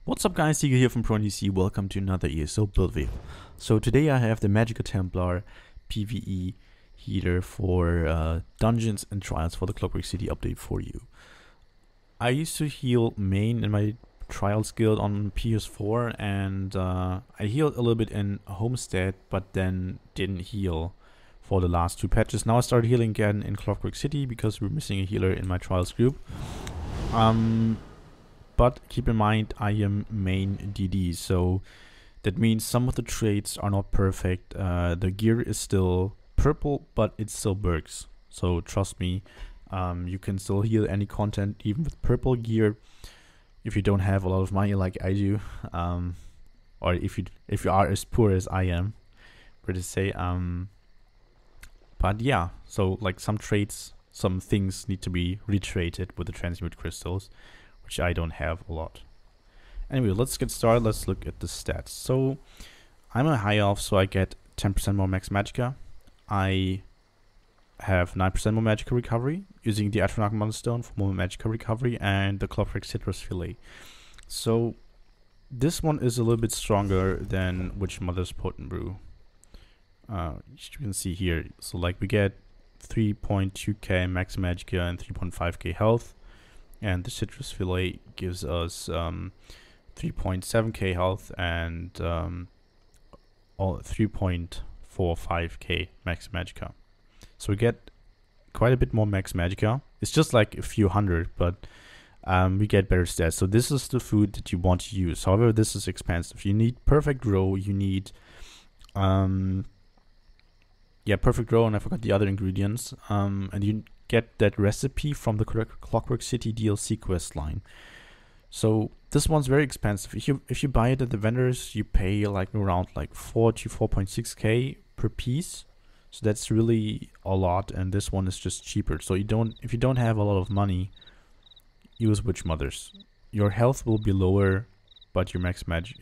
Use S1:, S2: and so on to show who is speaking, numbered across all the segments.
S1: What's up guys, Tiga here from ProNDC, welcome to another ESO build video. So today I have the Magicka Templar PVE healer for dungeons and trials for the Clockwork City update for you. I used to heal main in my trials guild on PS4 and I healed a little bit in Homestead but then didn't heal for the last two patches. Now I started healing again in Clockwork City because we're missing a healer in my trials group. But keep in mind, I am main DD, so that means some of the traits are not perfect. The gear is still purple, but it still works. So trust me, you can still heal any content, even with purple gear, if you don't have a lot of money like I do, or if you are as poor as I am, to say. But yeah, so like some traits, some things need to be retraded with the transmute crystals, which I don't have a lot. Anyway, let's get started. Let's look at the stats. So I'm a high elf, so I get 10% more max magicka. I have 9% more magicka recovery using the Atronach Stone for more magicka recovery and the Clockwork Citrus Fillet. So this one is a little bit stronger than Witch Mother's Potent Brew. You can see here. So like we get 3.2k max magicka and 3.5k health. And the Citrus Fillet gives us 3.7k health and 3.45k max magicka. So we get quite a bit more max magicka. It's just like a few hundred, but we get better stats. So this is the food that you want to use. However, this is expensive. You need perfect row. You need perfect row, and I forgot the other ingredients. And you get that recipe from the Clockwork City DLC quest line. So this one's very expensive. If you buy it at the vendors, you pay like around like 4 to 4.6k per piece. So that's really a lot, and this one is just cheaper. So if you don't have a lot of money, use Witch Mothers. Your health will be lower, but your max magic,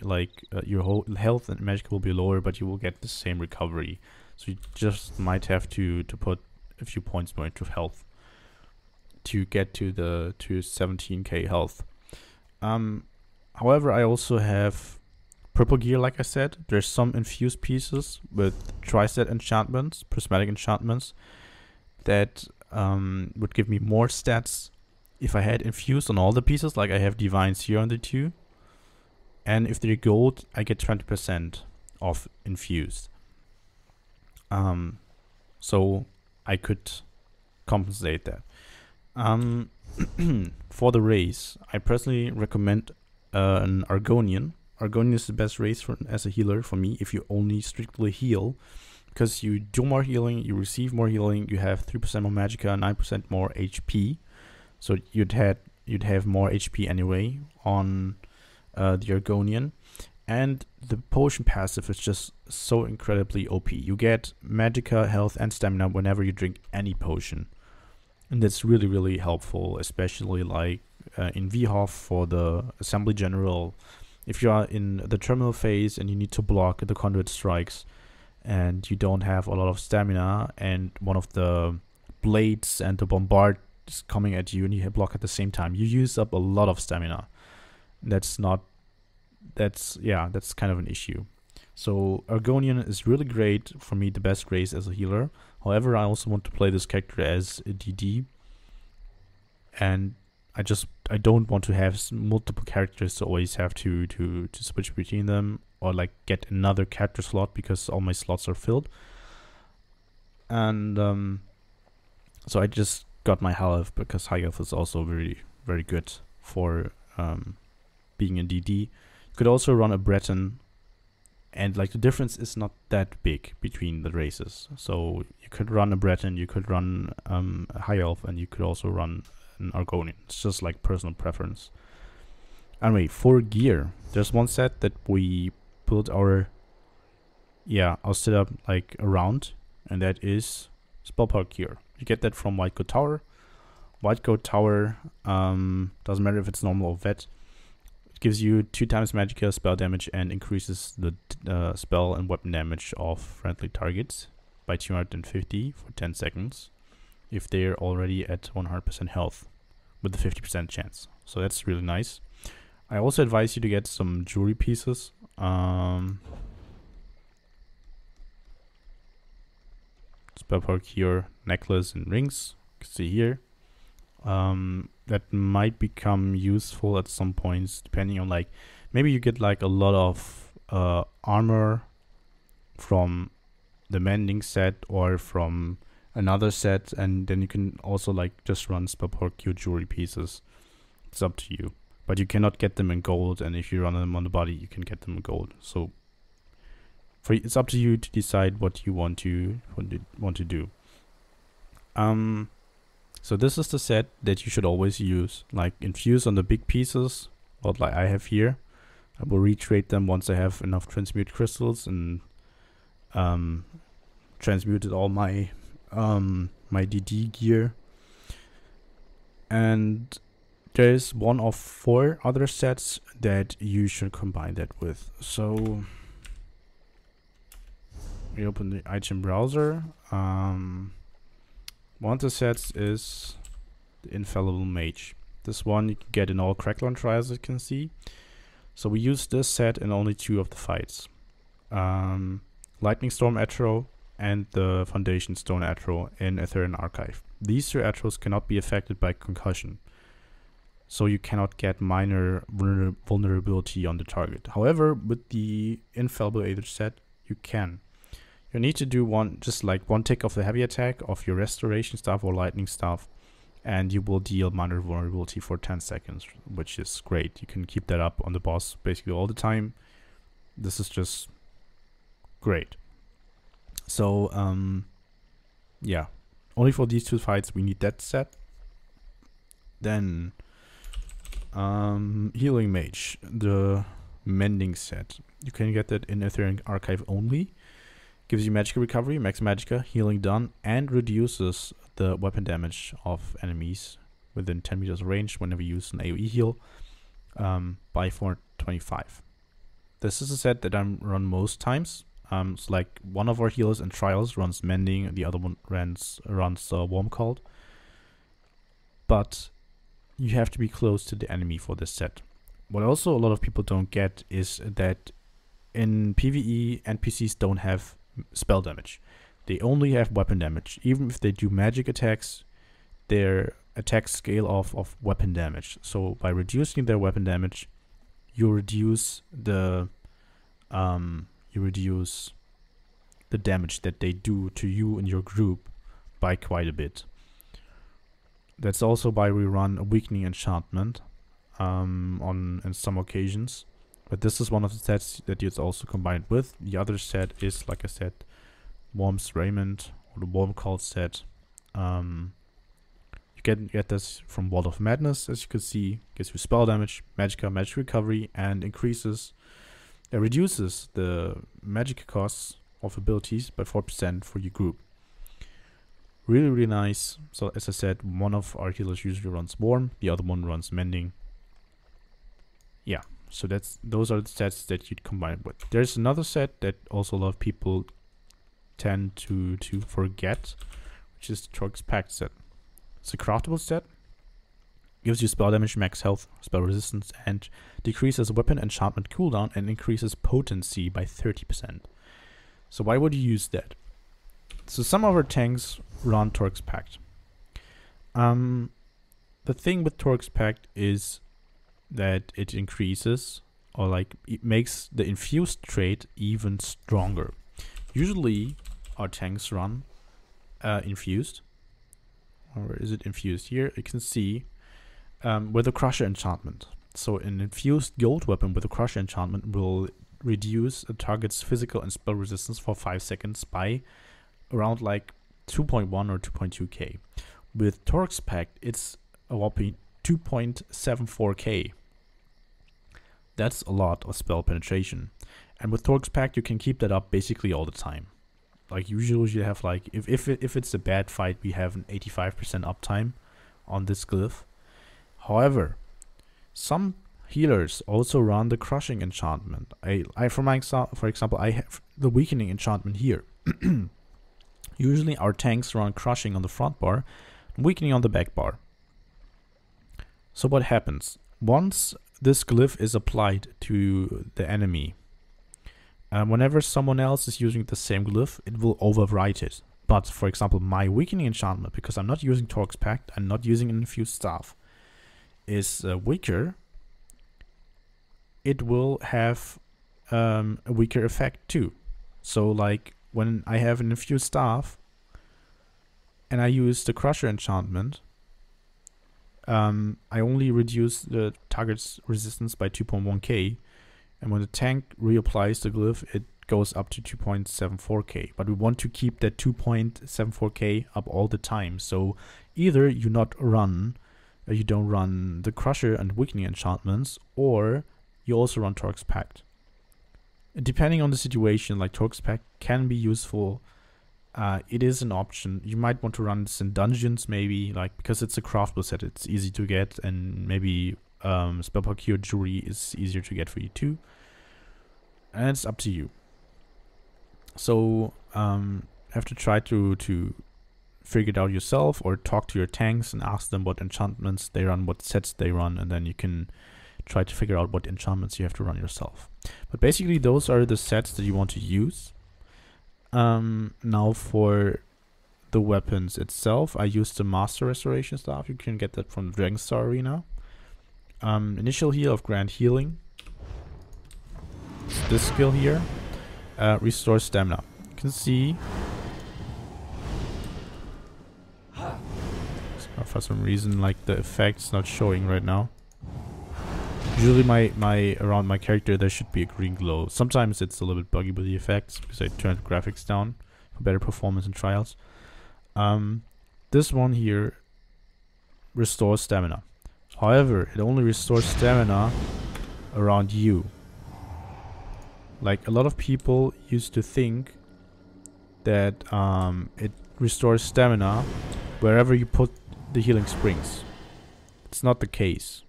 S1: your whole health and magic will be lower, but you will get the same recovery. So you just might have to put a few points more into health to get to 17k health. However, I also have purple gear, like I said. There's some infused pieces with tri-set enchantments, prismatic enchantments, that would give me more stats if I had infused on all the pieces, like I have divines here on the two. And if they're gold, I get 20% off infused. So I could compensate that. For the race, I personally recommend an Argonian. Argonian is the best race as a healer for me if you only strictly heal, because you do more healing, you receive more healing, you have 3% more magicka, 9% more HP. So you'd have more HP anyway on the Argonian. And the potion passive is just so incredibly OP. You get magicka, health, and stamina whenever you drink any potion. And that's really, really helpful, especially like in VHOF for the Assembly General. If you are in the terminal phase and you need to block the conduit strikes and you don't have a lot of stamina and one of the blades and the bombard is coming at you and you block at the same time, you use up a lot of stamina. That's kind of an issue. So Argonian is really great for me, the best race as a healer. However, I also want to play this character as a DD, and I don't want to have multiple characters to always have to switch between them, or like get another character slot because all my slots are filled. And so I just got my high elf because high elf is also very, very good for being a DD. You could also run a Breton, and like the difference is not that big between the races. So you could run a Breton, you could run a high elf, and you could also run an Argonian. It's just like personal preference. Anyway, for gear, there's one set that we built our setup like around, and that is Spellpower gear. You get that from White Coat Tower. White Coat Tower doesn't matter if it's normal or vet. Gives you 2 times magicka spell damage and increases the spell and weapon damage of friendly targets by 250 for 10 seconds if they're already at 100% health with a 50% chance. So that's really nice. I also advise you to get some jewelry pieces. Spell perk here, necklace and rings. You can see here. That might become useful at some points, depending on like, maybe you get like a lot of armor from the mending set or from another set, and then you can also like just run spell perk your jewelry pieces. It's up to you, but you cannot get them in gold, and if you run them on the body, you can get them in gold. So it's up to you to decide what you want to do. So this is the set that you should always use, like infuse on the big pieces, what like I have here. I will retrade them once I have enough transmute crystals and transmuted all my my DD gear. And there's one of 4 other sets that you should combine that with. So we open the item browser. One of the sets is the Infallible Mage. This one you can get in all Crackdown trials, as you can see. So we use this set in only 2 of the fights. Lightning Storm Atro and the Foundation Stone Atro in Aetherian Archive. These 2 Atros cannot be affected by concussion, so you cannot get minor vulnerability on the target. However, with the Infallible Mage set, you can. You need to do one tick of the heavy attack of your Restoration Staff or Lightning Staff, and you will deal minor vulnerability for 10 seconds, which is great. You can keep that up on the boss basically all the time. This is just great. So, yeah. Only for these 2 fights we need that set. Then, Healing Mage, the Mending set. You can get that in Aetherian Archive only. Gives you Magicka recovery, max Magicka, healing done, and reduces the weapon damage of enemies within 10 meters range whenever you use an AoE heal by 425. This is a set that I run most times. So like one of our healers in trials runs Mending, the other one runs Warm Cult. But you have to be close to the enemy for this set. What also a lot of people don't get is that in PvE, NPCs don't have spell damage. They only have weapon damage. Even if they do magic attacks, their attacks scale off of weapon damage. So by reducing their weapon damage, you reduce the damage that they do to you and your group by quite a bit. That's also why we run a weakening enchantment in some occasions. But this is one of the sets that it's also combined with. The other set is, like I said, Worm's Raiment, or the Worm Cult set. You get this from Wall of Madness, as you can see. Gives you spell damage, Magicka, magic recovery, and reduces the magic costs of abilities by 4% for your group. Really, really nice. So as I said, one of our healers usually runs Warm, the other one runs Mending. Yeah. So those are the sets that you'd combine with. There's another set that also a lot of people tend to forget, which is the Torque's Pact set. It's a craftable set. Gives you spell damage, max health, spell resistance, and decreases weapon enchantment cooldown and increases potency by 30%. So why would you use that? So some of our tanks run Torque's Pact. The thing with Torque's Pact is that it increases, or like it makes the infused trait even stronger. Usually our tanks run infused, or is it infused? Here you can see with a Crusher enchantment. So an infused gold weapon with a Crusher enchantment will reduce a target's physical and spell resistance for 5 seconds by around like 2.1 or 2.2k. With Torque's Pact, it's a whopping 2.74k. That's a lot of spell penetration. And with Torque's Pact, you can keep that up basically all the time. Like usually you have like, if it's a bad fight, we have an 85% uptime on this glyph. However, some healers also run the Crushing enchantment. For example, I have the Weakening enchantment here. Usually our tanks run Crushing on the front bar, Weakening on the back bar. So what happens? Once this glyph is applied to the enemy, whenever someone else is using the same glyph, it will overwrite it. But for example, my weakening enchantment, because I'm not using Torque's Pact, I'm not using an infused staff, is weaker. It will have a weaker effect too. So like when I have an infused staff and I use the Crusher enchantment, I only reduce the target's resistance by 2.1k, and when the tank reapplies the glyph, it goes up to 2.74k. But we want to keep that 2.74k up all the time. So either you don't run the Crusher and Weakening enchantments, or you also run Torque's Pact. Depending on the situation, like Torque's Pact can be useful. It is an option. You might want to run this in dungeons, maybe, like, because it's a craftable set, it's easy to get, and maybe Spellpower Cure Jewelry is easier to get for you too. And it's up to you. So have to try to figure it out yourself, or talk to your tanks and ask them what enchantments they run, what sets they run, and then you can try to figure out what enchantments you have to run yourself. But basically those are the sets that you want to use. Now for the weapons itself, I used the Master Restoration Staff. You can get that from the Dragonstar Arena. Initial heal of Grand Healing. It's this skill here. Restores stamina. You can see for some reason like the effect's not showing right now. Usually around my character there should be a green glow. Sometimes it's a little bit buggy with the effects because I turned the graphics down for better performance in trials. This one here restores stamina. However, it only restores stamina around you. Like, a lot of people used to think that it restores stamina wherever you put the healing springs. It's not the case.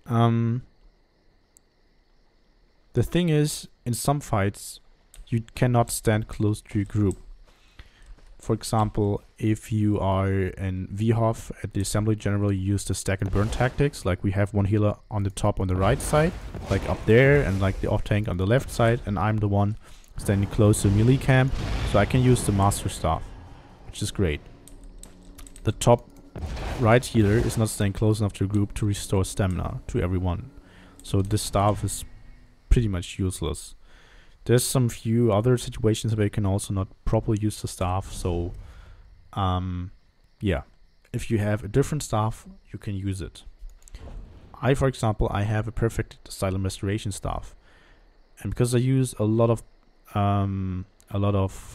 S1: The thing is, in some fights, you cannot stand close to your group. For example, if you are in VHOF at the Assembly, generally you use the stack and burn tactics. Like, we have one healer on the top on the right side, like up there, and like the off tank on the left side, and I'm the one standing close to melee camp, so I can use the Master Staff, which is great. The top right healer is not staying close enough to the group to restore stamina to everyone, so this staff is pretty much useless. There's some few other situations where you can also not properly use the staff, so yeah, if you have a different staff, you can use it. For example, I have a perfect Asylum Restoration Staff, and because I use a lot of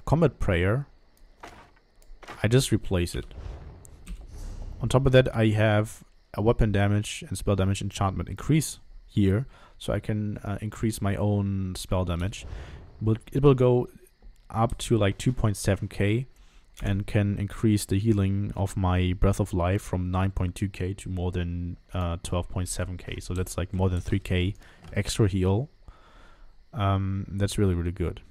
S1: combat prayer, I just replace it. On top of that, I have a weapon damage and spell damage enchantment increase here, so I can increase my own spell damage. But it will go up to like 2.7k and can increase the healing of my Breath of Life from 9.2k to more than 12.7k. So that's like more than 3k extra heal. That's really, really good.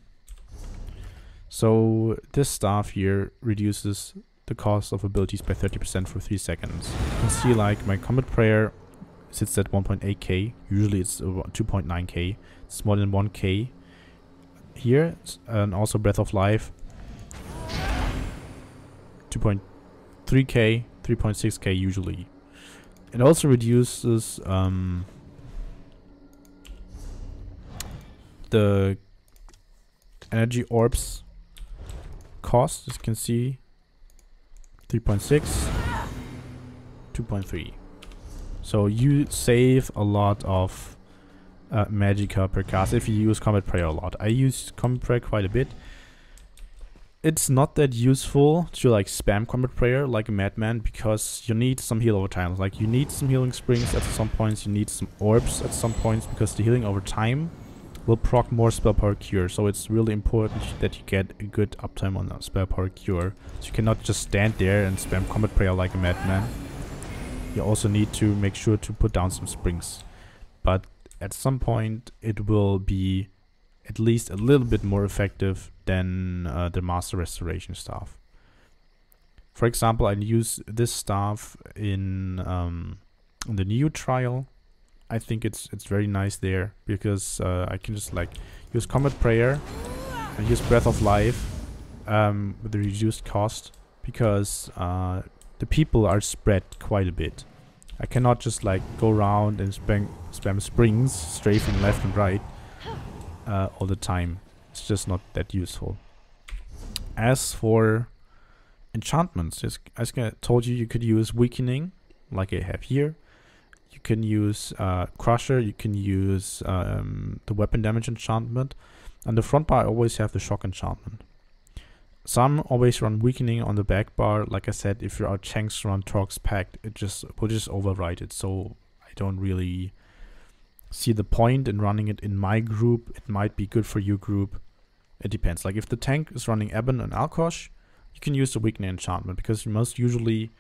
S1: So this staff here reduces the cost of abilities by 30% for 3 seconds. You can see like my combat prayer sits at 1.8k. Usually it's 2.9k. It's more than 1k here. And also Breath of Life 2.3k, 3.6k usually. It also reduces the energy orbs cost, as you can see. 3.6, 2.3. So you save a lot of Magicka per cast if you use Combat Prayer a lot. I use Combat Prayer quite a bit. It's not that useful to like spam Combat Prayer like a madman, because you need some heal over time. Like, you need some healing springs at some points, you need some orbs at some points, because the healing over time will proc more spell power cure. So it's really important that you get a good uptime on that spell power cure. So you cannot just stand there and spam Combat Prayer like a madman. You also need to make sure to put down some springs. But at some point it will be at least a little bit more effective than the Master Restoration Staff. For example, I use this staff in the Neo trial. I think it's very nice there, because I can just like use Combat Prayer and use Breath of Life with the reduced cost, because the people are spread quite a bit. I cannot just like go around and spam springs, strafing left and right all the time. It's just not that useful. As for enchantments, as I told you, you could use Weakening, like I have here. You can use Crusher, you can use the weapon damage enchantment. On the front bar I always have the shock enchantment. Some always run Weakening on the back bar. Like I said, if your tanks run Torque's Pact, it will just override it. So I don't really see the point in running it in my group. It might be good for your group. It depends. Like if the tank is running Eben and Alkosh, you can use the Weakening enchantment, because most usually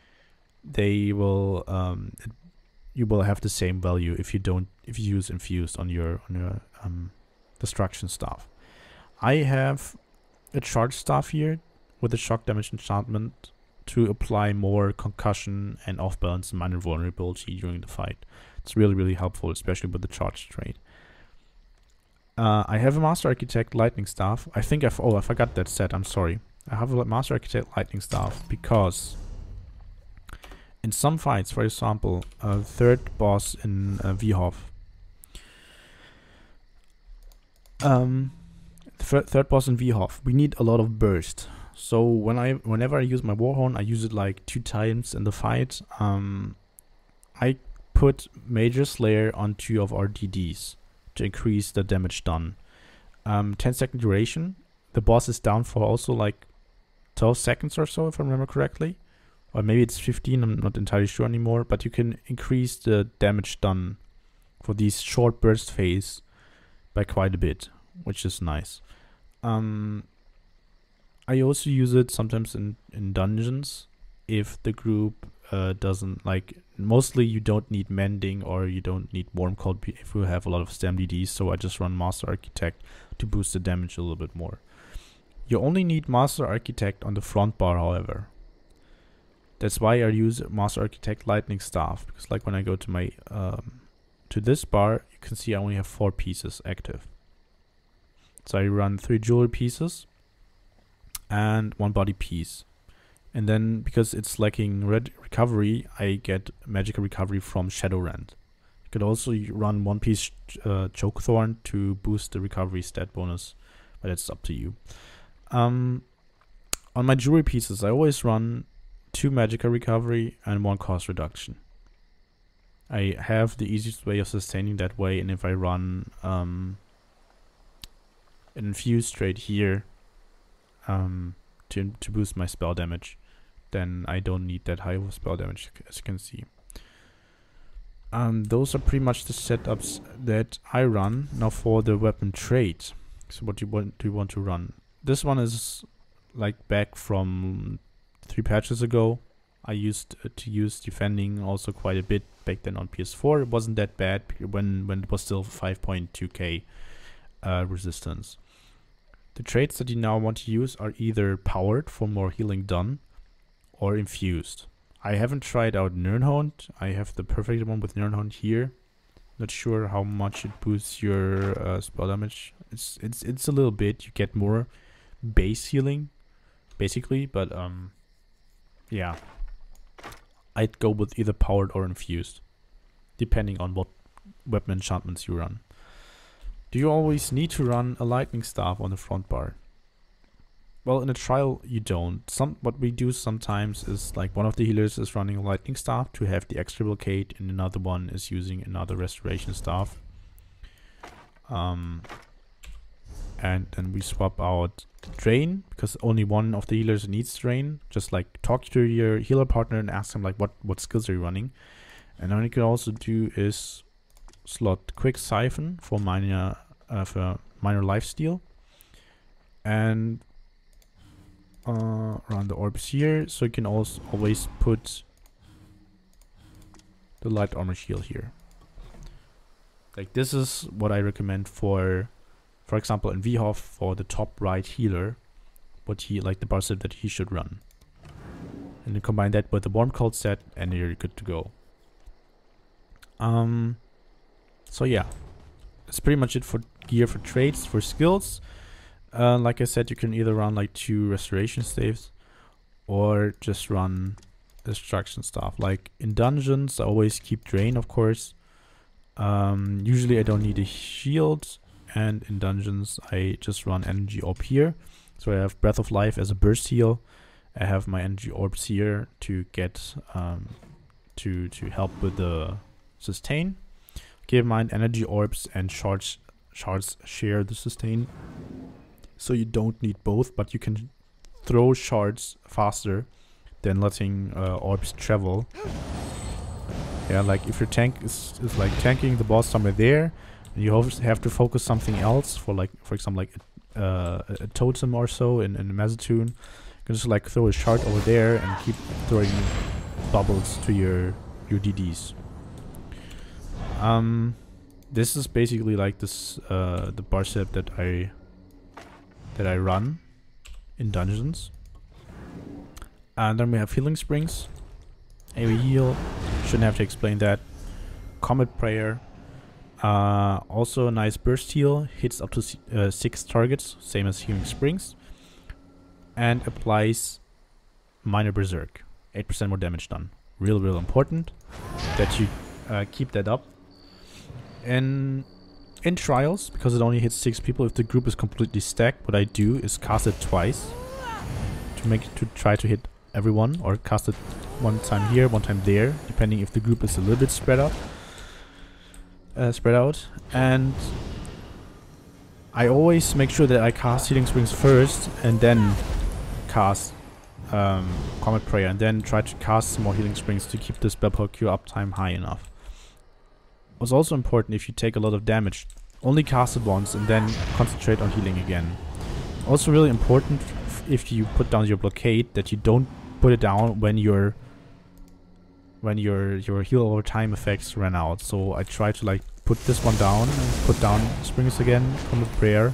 S1: they will you will have the same value if you use Infused on your destruction staff. I have a charge staff here with a shock damage enchantment to apply more concussion and off balance and minor vulnerability during the fight. It's really, really helpful, especially with the charge trait. I have a Master Architect Lightning Staff. I think I forgot that set, I'm sorry. I have a Master Architect Lightning Staff because in some fights, for example, third boss in VHOF, third boss in VHOF, we need a lot of burst. So whenever I use my Warhorn, I use it like 2 times in the fight. I put Major Slayer on 2 of our DDs to increase the damage done. 10-second duration. The boss is down for also like 12 seconds or so, if I remember correctly. Or maybe it's 15, I'm not entirely sure anymore. But you can increase the damage done for these short burst phase by quite a bit, which is nice. I also use it sometimes in dungeons if the group doesn't like. Mostly you don't need mending or you don't need warm cold if you have a lot of stem DDs, so I just run Master Architect to boost the damage a little bit more. You only need Master Architect on the front bar, however. That's why I use Master Architect Lightning Staff, because like when I go to my to this bar, you can see I only have 4 pieces active. So I run 3 jewelry pieces and 1 body piece. And then, because it's lacking red recovery, I get Magicka recovery from Shadowrend. You could also run 1 piece Chokethorn to boost the recovery stat bonus, but it's up to you. On my jewelry pieces, I always run 2 Magicka recovery and 1 cost reduction. I have the easiest way of sustaining that way, and if I run an infused trade here to boost my spell damage, then I don't need that high of spell damage, as you can see. Those are pretty much the setups that I run. Now for the weapon trade. So what do you want to run? This one is like back from 3 patches ago. I used to use defending also quite a bit back then on PS4. It wasn't that bad when it was still 5.2k resistance. The traits that you now want to use are either powered for more healing done or infused. I haven't tried out Nirnhound. I have the perfect one with Nirnhound here. Not sure how much it boosts your spell damage. It's a little bit. You get more base healing, basically, but yeah. I'd go with either powered or infused, depending on what weapon enchantments you run. Do you always need to run a lightning staff on the front bar? Well, in a trial you don't. What we do sometimes is like one of the healers is running a lightning staff to have the extra blockade, and another one is using another restoration staff. And then we swap out the drain, because only one of the healers needs drain. Just like talk to your healer partner and ask him like what skills are you running. And then what you can also do is slot quick siphon for minor lifesteal, and run the orbs here, so you can also always put the light armor shield here. Like this is what I recommend for example in VHOF for the top right healer, what he like the bar set that he should run, and then combine that with the warm cold set and you're good to go. So yeah, that's pretty much it for gear, for traits, for skills. Like I said, you can either run like 2 restoration staves or just run destruction stuff. Like in dungeons, I always keep drain, of course. Usually I don't need a shield, and in dungeons I just run energy orb here. So I have breath of life as a burst heal. I have my energy orbs here to get to help with the sustain. Keep in mind, energy orbs and shards share the sustain, so you don't need both, but you can throw shards faster than letting orbs travel. Yeah, like if your tank is like tanking the boss somewhere there, and you have to focus something else for example like a totem or so in the Mazatoon, you can just like throw a shard over there and keep throwing bubbles to your DDs. This is basically like this the bar setup that I run in dungeons. And then we have healing springs. AoE heal, shouldn't have to explain that. Comet prayer, also a nice burst heal, hits up to 6 targets, same as healing springs, and applies minor berserk, 8% more damage done. Real important that you keep that up. In trials, because it only hits 6 people, if the group is completely stacked, what I do is cast it twice to try to hit everyone, or cast it one time here, one time there, depending if the group is a little bit spread out. And I always make sure that I cast healing springs first, and then cast Comet Prayer, and then try to cast some more healing springs to keep the spell cure uptime high enough. What's also important, if you take a lot of damage, only cast it once and then concentrate on healing again. Also really important, if you put down your blockade, that you don't put it down when your heal over time effects run out. So I try to like put this one down and put down springs again from the prayer.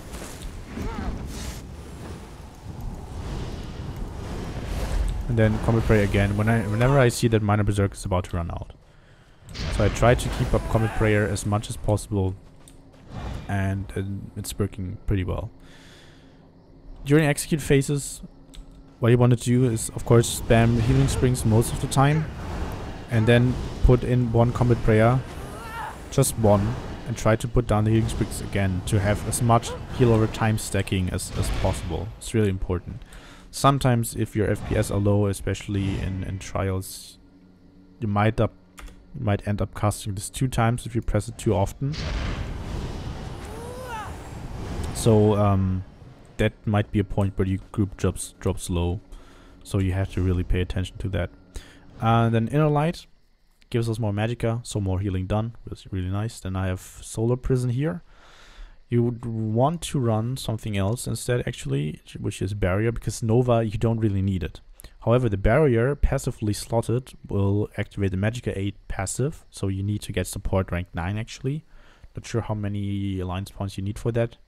S1: And then Comet Prayer again whenever I see that minor berserk is about to run out. So I try to keep up Comet Prayer as much as possible, and it's working pretty well. During execute phases, what you want to do is, of course, spam healing springs most of the time, and then put in 1 Comet Prayer, just 1, and try to put down the healing springs again to have as much heal over time stacking as possible. It's really important. Sometimes if your FPS are low, especially in trials, you might end up casting this 2 times if you press it too often. So that might be a point where your group drops low. So you have to really pay attention to that. And then Inner Light gives us more Magicka, so more healing done, which is really nice. Then I have Solar Prison here. You would want to run something else instead, actually, which is Barrier, because Nova, you don't really need it. However, the Barrier, passively slotted, will activate the Magicka 8 passive, so you need to get support rank 9 actually. Not sure how many alliance points you need for that.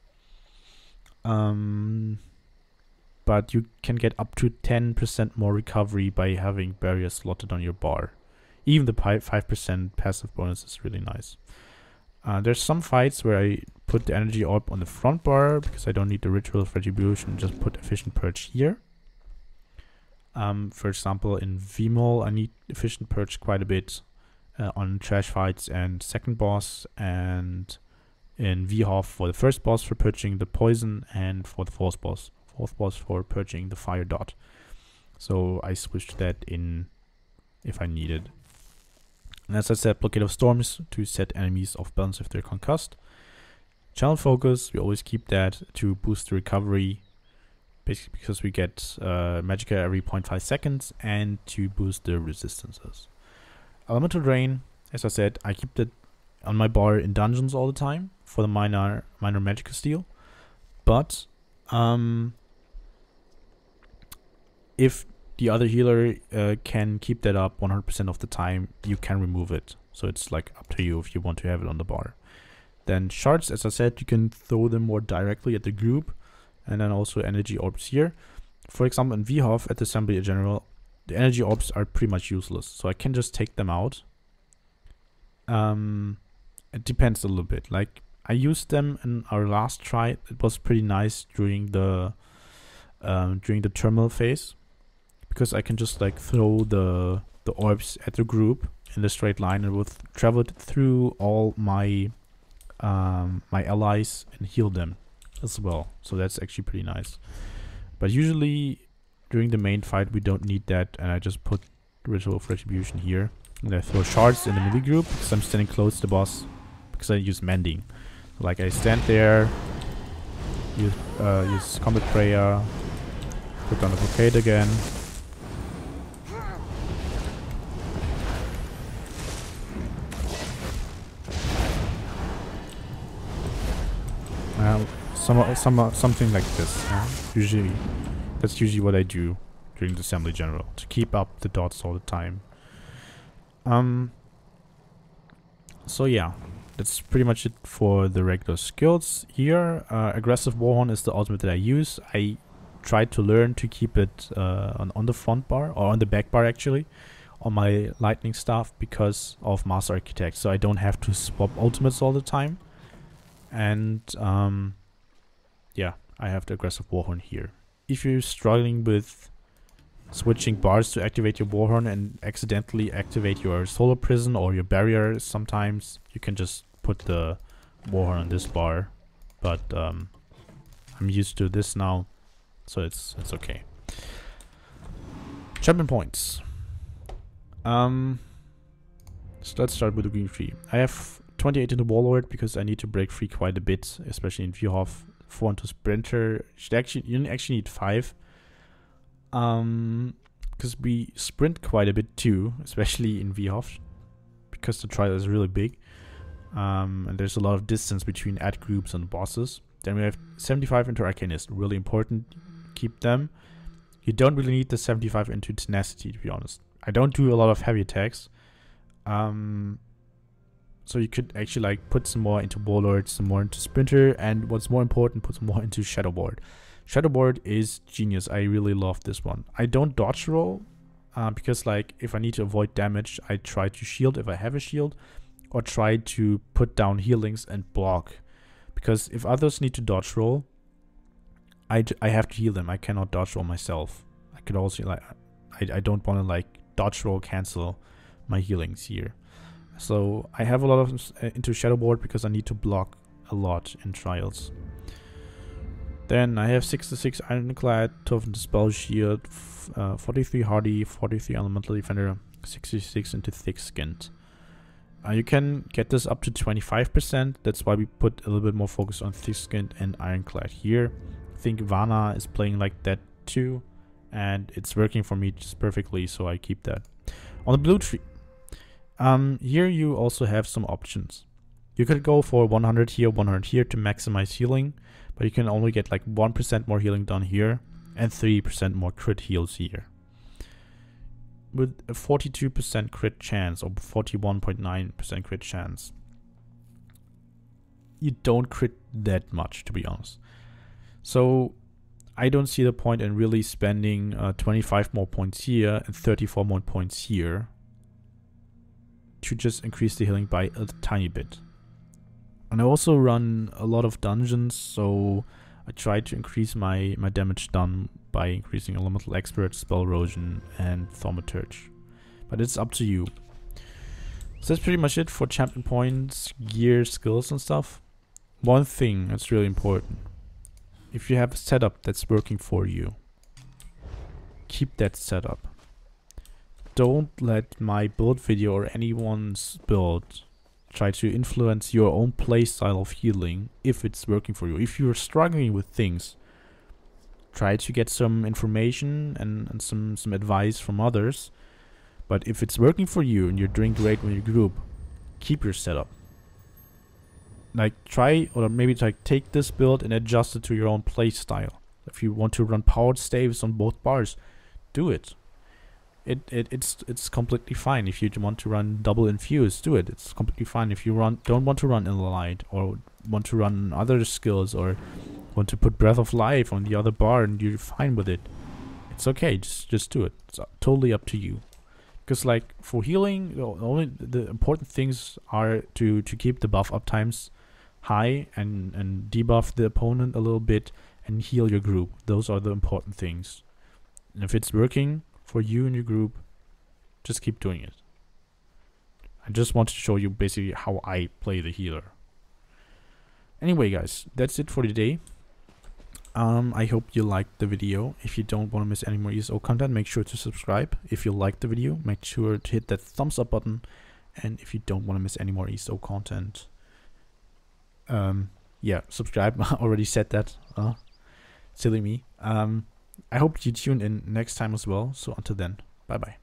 S1: But you can get up to 10% more recovery by having Barrier slotted on your bar. Even the 5% passive bonus is really nice. There's some fights where I put the energy orb on the front bar because I don't need the Ritual of Retribution, just put Efficient Purge here. For example, in VMOL I need Efficient Purge quite a bit on trash fights and second boss, and in VHOF for the first boss for purging the poison, and for the fourth boss for purging the fire dot. So I switched that in if I needed. And as I said, Blockade of Storms to set enemies off balance if they're concussed. Channel Focus, we always keep that to boost the recovery, basically because we get Magicka every 0.5 seconds, and to boost the resistances. Elemental Drain, as I said, I keep that on my bar in dungeons all the time for the minor Magicka steal. But if the other healer can keep that up 100% of the time, you can remove it. So it's like up to you if you want to have it on the bar. Then shards, as I said, you can throw them more directly at the group, and then also energy orbs here. For example, in VHOF at the Assembly in general, the energy orbs are pretty much useless, so I can just take them out. And it depends a little bit. Like, I used them in our last try. It was pretty nice during the terminal phase, because I can just like throw the orbs at the group in the straight line, and would travel through all my my allies and heal them as well. So that's actually pretty nice. But usually during the main fight we don't need that, and I just put Ritual of Retribution here, and I throw shards in the melee group because I'm standing close to the boss, because I use mending. Like, I stand there, use Combat Prayer, put down the blockade again. Something like this. Usually, that's usually what I do during the assembly general, to keep up the dots all the time. So yeah, that's pretty much it for the regular skills here. Aggressive Warhorn is the ultimate that I use. I tried to learn to keep it on the front bar, or on the back bar actually, on my lightning staff, because of Master Architect, so I don't have to swap ultimates all the time. And yeah, I have the aggressive Warhorn here. If you're struggling with switching bars to activate your Warhorn and accidentally activate your Solar Prison or your barrier sometimes, you can just put the Warhorn on this bar. But I'm used to this now, so it's okay. Chapman Points. So let's start with the green tree. I have 28 in the Warlord because I need to break free quite a bit, especially in Vierhof. 4 into Sprinter. You actually need 5. Because we sprint quite a bit too, especially in Vierhof, because the trial is really big. And there's a lot of distance between ad groups and bosses. Then we have 75 into Arcanist, really important. Keep them. You don't really need the 75 into Tenacity, to be honest. I don't do a lot of heavy attacks. So you could actually like put some more into Warlord, some more into Sprinter, and what's more important, put some more into Shadow Ward. Shadow Ward is genius. I really love this one. I don't dodge roll, because like if I need to avoid damage, I try to shield if I have a shield, or try to put down healings and block. Because if others need to dodge roll, I have to heal them. I cannot dodge roll myself. I could also like I don't want to like dodge roll cancel my healings here. So I have a lot of into Shadow Ward because I need to block a lot in trials. Then I have 66 Ironclad, 12 into Spell Shield, 43 Hardy, 43 Elemental Defender, 66 into Thick Skinned. You can get this up to 25%. That's why we put a little bit more focus on Thick Skinned and Ironclad here. I think Vana is playing like that too, and it's working for me just perfectly, so I keep that. On the blue tree, here you also have some options. You could go for 100 here, 100 here to maximize healing, but you can only get like 1% more healing done here and 3% more crit heals here. With a 42% crit chance or 41.9% crit chance, you don't crit that much, to be honest. So I don't see the point in really spending 25 more points here and 34 more points here to just increase the healing by a tiny bit. And I also run a lot of dungeons, so I try to increase my damage done by increasing Elemental Expert, Spell Erosion, and Thaumaturge. But it's up to you. So that's pretty much it for Chapman Points, gear, skills and stuff. One thing that's really important. If you have a setup that's working for you, keep that setup. Don't let my build video or anyone's build try to influence your own playstyle of healing if it's working for you. If you're struggling with things, try to get some information and some advice from others. But if it's working for you and you're doing great with your group, keep your setup. Like try, or maybe like take this build and adjust it to your own playstyle. If you want to run powered staves on both bars, do it. It's completely fine. If you want to run double infuse, do it. It's completely fine. If you don't want to run Light, or want to run other skills, or want to put Breath of Life on the other bar and you're fine with it, it's okay. Just do it. It's totally up to you. Because like for healing, the important things are to keep the buff up times high and debuff the opponent a little bit and heal your group. Those are the important things. And if it's working for you and your group, just keep doing it. I just wanted to show you basically how I play the healer. Anyway guys, that's it for today. I hope you liked the video. If you don't want to miss any more ESO content, make sure to subscribe. If you liked the video, make sure to hit that thumbs up button. And if you don't want to miss any more ESO content, yeah, subscribe. I already said that. Silly me. I hope you tune in next time as well. So until then, bye bye.